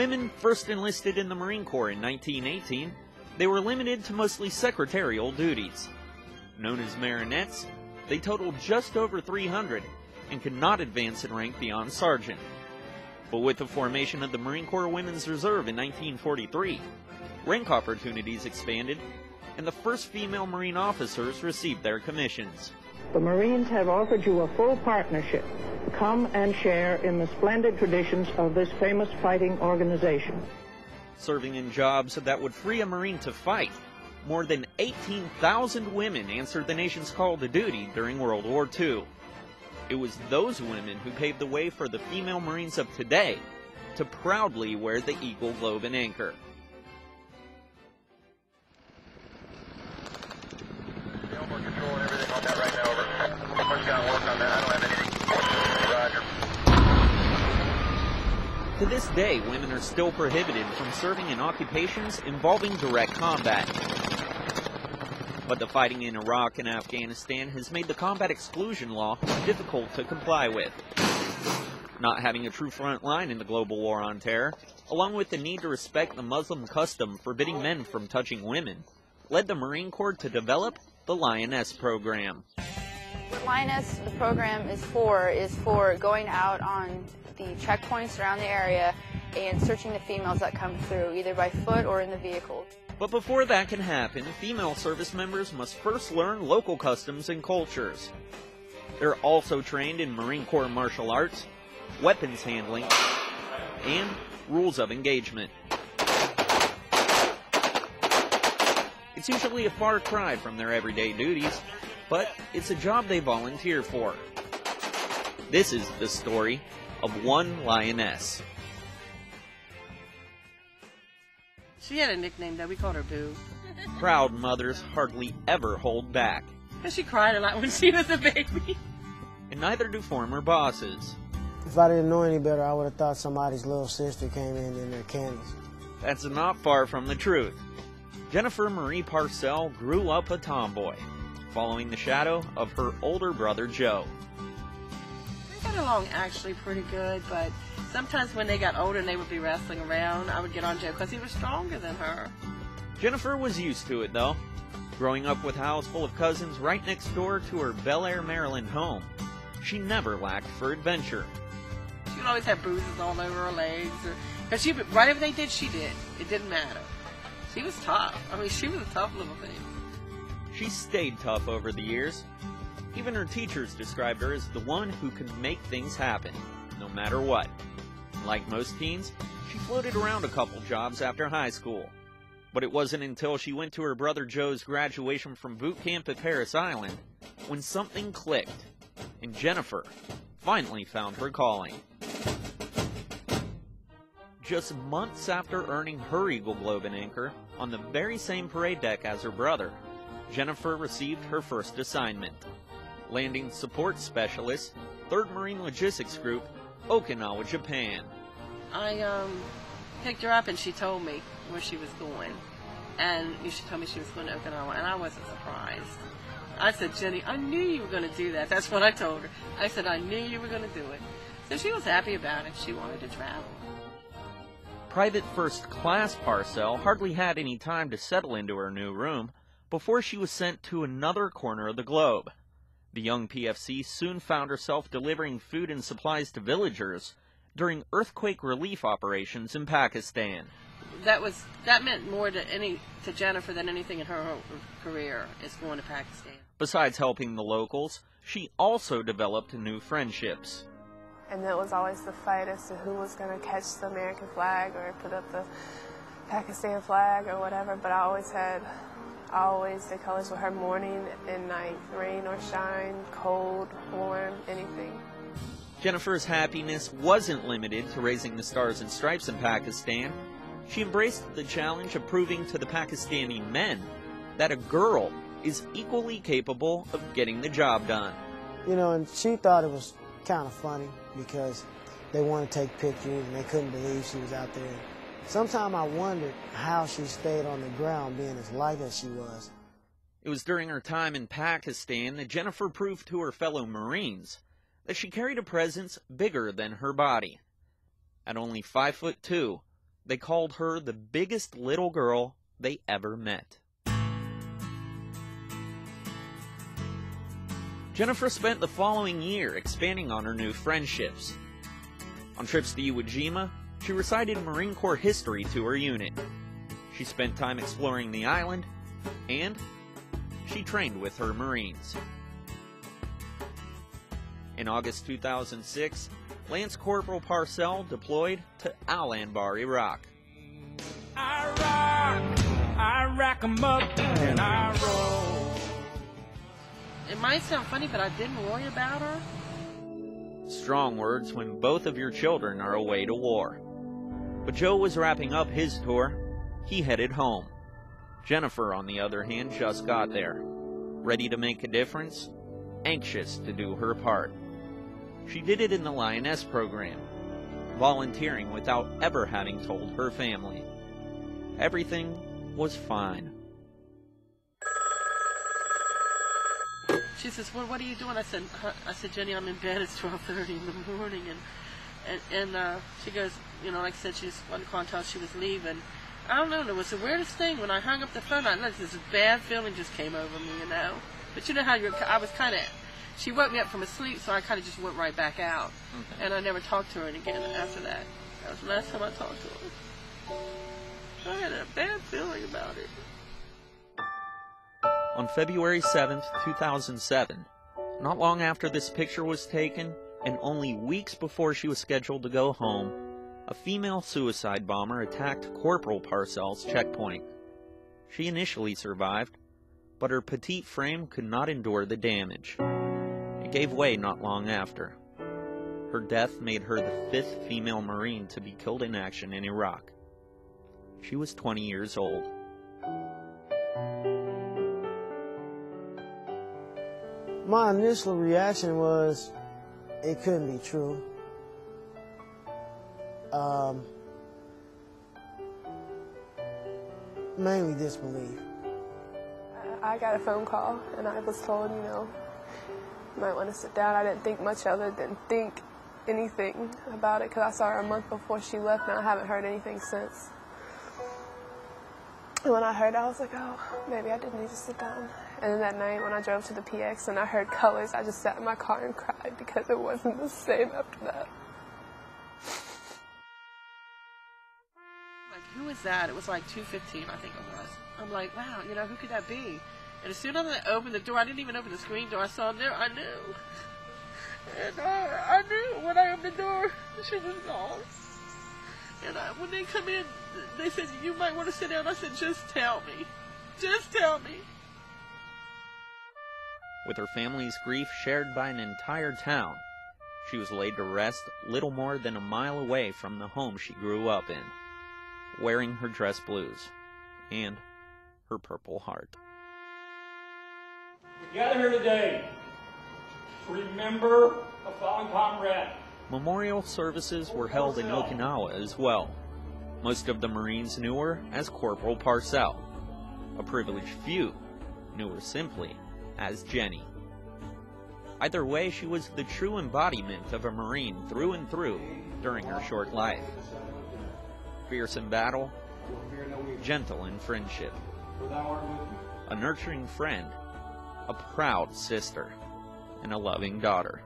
women first enlisted in the Marine Corps in 1918, they were limited to mostly secretarial duties. Known as marinettes, they totaled just over 300 and could not advance in rank beyond sergeant. But with the formation of the Marine Corps Women's Reserve in 1943, rank opportunities expanded, and the first female Marine officers received their commissions. The Marines have offered you a full partnership. Come and share in the splendid traditions of this famous fighting organization. Serving in jobs that would free a Marine to fight, more than 18,000 women answered the nation's call to duty during World War II. It was those women who paved the way for the female Marines of today to proudly wear the Eagle, Globe, and Anchor. We're controlling everything on that right now, over. We're going to work on that. I don't have anything. Roger. To this day, women are still prohibited from serving in occupations involving direct combat. But the fighting in Iraq and Afghanistan has made the combat exclusion law difficult to comply with. Not having a true front line in the global war on terror, along with the need to respect the Muslim custom forbidding men from touching women, led the Marine Corps to develop the Lioness program. What Lioness, the program, is for going out on the checkpoints around the area and searching the females that come through, either by foot or in the vehicle. But before that can happen, female service members must first learn local customs and cultures. They're also trained in Marine Corps martial arts, weapons handling, and rules of engagement. It's usually a far cry from their everyday duties, but it's a job they volunteer for. This is the story of one Lioness. She had a nickname that we called her Boo. Proud mothers hardly ever hold back. And she cried a lot when she was a baby. And neither do former bosses. If I didn't know any better, I would have thought somebody's little sister came in their candies. That's not far from the truth. Jennifer Marie Parcell grew up a tomboy, following the shadow of her older brother Joe. We got along actually pretty good, but sometimes when they got older and they would be wrestling around, I would get on Joe because he was stronger than her. Jennifer was used to it, though. Growing up with a house full of cousins right next door to her Bel Air, Maryland home, she never lacked for adventure. She would always have bruises all over her legs. Because whatever they did, she did. It didn't matter. She was tough. I mean, she was a tough little thing. She stayed tough over the years. Even her teachers described her as the one who could make things happen, no matter what. Like most teens, she floated around a couple jobs after high school. But it wasn't until she went to her brother Joe's graduation from boot camp at Parris Island when something clicked, and Jennifer finally found her calling. Just months after earning her Eagle, Globe, and Anchor on the very same parade deck as her brother, Jennifer received her first assignment, landing support specialist, 3rd Marine Logistics Group, Okinawa, Japan. I picked her up and she told me where she was going. And she told me she was going to Okinawa, and I wasn't surprised. I said, Jenny, I knew you were going to do that. That's what I told her. I said, I knew you were going to do it. So she was happy about it. She wanted to travel. Private First Class Parcell hardly had any time to settle into her new room before she was sent to another corner of the globe. The young PFC soon found herself delivering food and supplies to villagers during earthquake relief operations in Pakistan. That meant more to Jennifer than anything in her whole career, is going to Pakistan. Besides helping the locals, she also developed new friendships. And it was always the fight as to who was going to catch the American flag or put up the Pakistan flag or whatever. But I always the colors were her, morning and night, rain or shine, cold, warm, anything. Jennifer's happiness wasn't limited to raising the Stars and Stripes in Pakistan. She embraced the challenge of proving to the Pakistani men that a girl is equally capable of getting the job done. You know, and she thought it was kind of funny because they wanted to take pictures and they couldn't believe she was out there. Sometimes I wondered how she stayed on the ground being as light as she was. It was during her time in Pakistan that Jennifer proved to her fellow Marines that she carried a presence bigger than her body. At only 5'2", They called her the biggest little girl they ever met. Jennifer spent the following year expanding on her new friendships. On trips to Iwo Jima, she recited Marine Corps history to her unit. She spent time exploring the island, and she trained with her Marines. In August 2006, Lance Corporal Parcell deployed to Al-Anbar, Iraq. I rack 'em up and I roll. It might sound funny, but I didn't worry about her. Strong words when both of your children are away to war. But Joe was wrapping up his tour. He headed home. Jennifer, on the other hand, just got there. Ready to make a difference, anxious to do her part. She did it in the Lioness program, volunteering without ever having told her family. Everything was fine. She says, "Well, what are you doing?" I said, "Jenny, I'm in bed. It's 12:30 in the morning." And she goes, you know, like I said, she just wasn't calling until she was leaving. I don't know. It was the weirdest thing. When I hung up the phone, this bad feeling just came over me, you know. But you know how I was kind of. She woke me up from a sleep, so I kind of just went right back out. Okay. And I never talked to her again after that. That was the last time I talked to her. I had a bad feeling about it. On February 7th, 2007, not long after this picture was taken, and only weeks before she was scheduled to go home, a female suicide bomber attacked Corporal Parcell's checkpoint. She initially survived, but her petite frame could not endure the damage. It gave way not long after. Her death made her the 5th female Marine to be killed in action in Iraq. She was 20 years old. My initial reaction was, it couldn't be true. Mainly disbelief. I got a phone call and I was told, you know, you might want to sit down. I didn't think much of it, didn't think anything about it because I saw her a month before she left and I haven't heard anything since. And when I heard, I was like, oh, maybe I didn't need to sit down. And then that night when I drove to the PX and I heard colors, I just sat in my car and cried because it wasn't the same after that. Like, who is that? It was like 2:15, I think it was. I'm like, wow, you know, who could that be? And as soon as I opened the door, I didn't even open the screen door, I saw him there, I knew. And I knew when I opened the door, she was gone. And when they come in, they said, you might want to sit down. I said, just tell me. Just tell me. With her family's grief shared by an entire town, she was laid to rest little more than a mile away from the home she grew up in, wearing her dress blues and her Purple Heart. We gather here today to remember a fallen comrade. Memorial services were held in Okinawa as well. Most of the Marines knew her as Corporal Parcell. A privileged few knew her simply as Jenny. Either way, she was the true embodiment of a Marine through and through during her short life. Fierce in battle, gentle in friendship, a nurturing friend, a proud sister, and a loving daughter.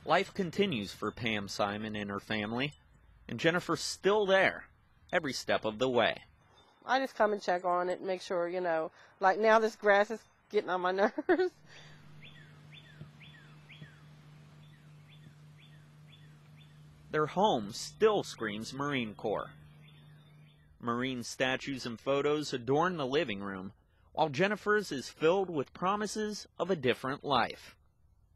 Life continues for Pam Simon and her family, and Jennifer's still there, every step of the way. I just come and check on it and make sure, you know, like now this grass is getting on my nerves. Their home still screams Marine Corps. Marine statues and photos adorn the living room, while Jennifer's is filled with promises of a different life.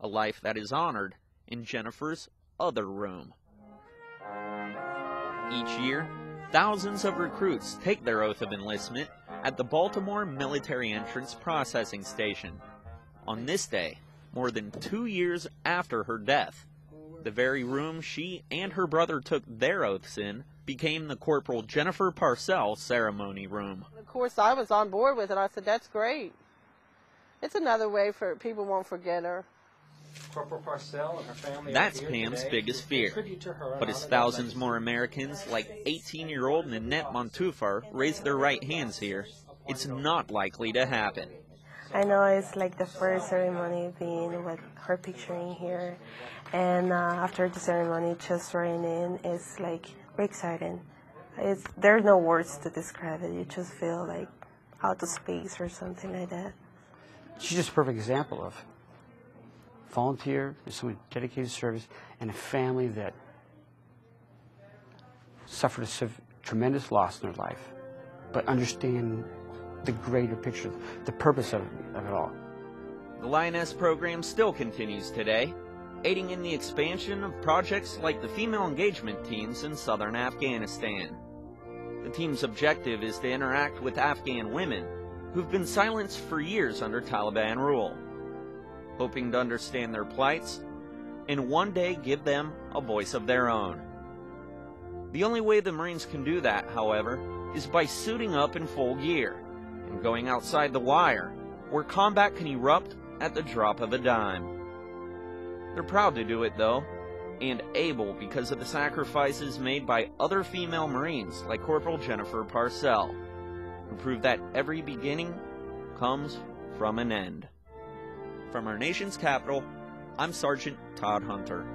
A life that is honored in Jennifer's other room. Each year, thousands of recruits take their oath of enlistment at the Baltimore Military Entrance Processing Station. On this day, more than 2 years after her death, the very room she and her brother took their oaths in became the Corporal Jennifer Parcell ceremony room. Of course, I was on board with it. I said, that's great. It's another way for people won't forget her. Corporal Parcell and her family. That's are here Pam's today biggest to fear. pay tribute to her But and as honor thousands their more legacy. Americans, like 18-year-old Nanette Montufar, raise their right hands here, it's not likely to happen. I know it's like the first ceremony being with her picture in here, and after the ceremony, just running in, it's like very exciting. There's no words to describe it. You just feel like out of space or something like that. She's just a perfect example of volunteer, someone dedicated to service, and a family that suffered a tremendous loss in their life, but understand the greater picture, the purpose of it all. The Lioness program still continues today, aiding in the expansion of projects like the female engagement teams in southern Afghanistan. The team's objective is to interact with Afghan women who've been silenced for years under Taliban rule, hoping to understand their plights and one day give them a voice of their own. The only way the Marines can do that, however, is by suiting up in full gear and going outside the wire, where combat can erupt at the drop of a dime. They're proud to do it, though, and able because of the sacrifices made by other female Marines like Corporal Cpl Parcell, who prove that every beginning comes from an end. From our nation's capital, I'm Sergeant Todd Hunter.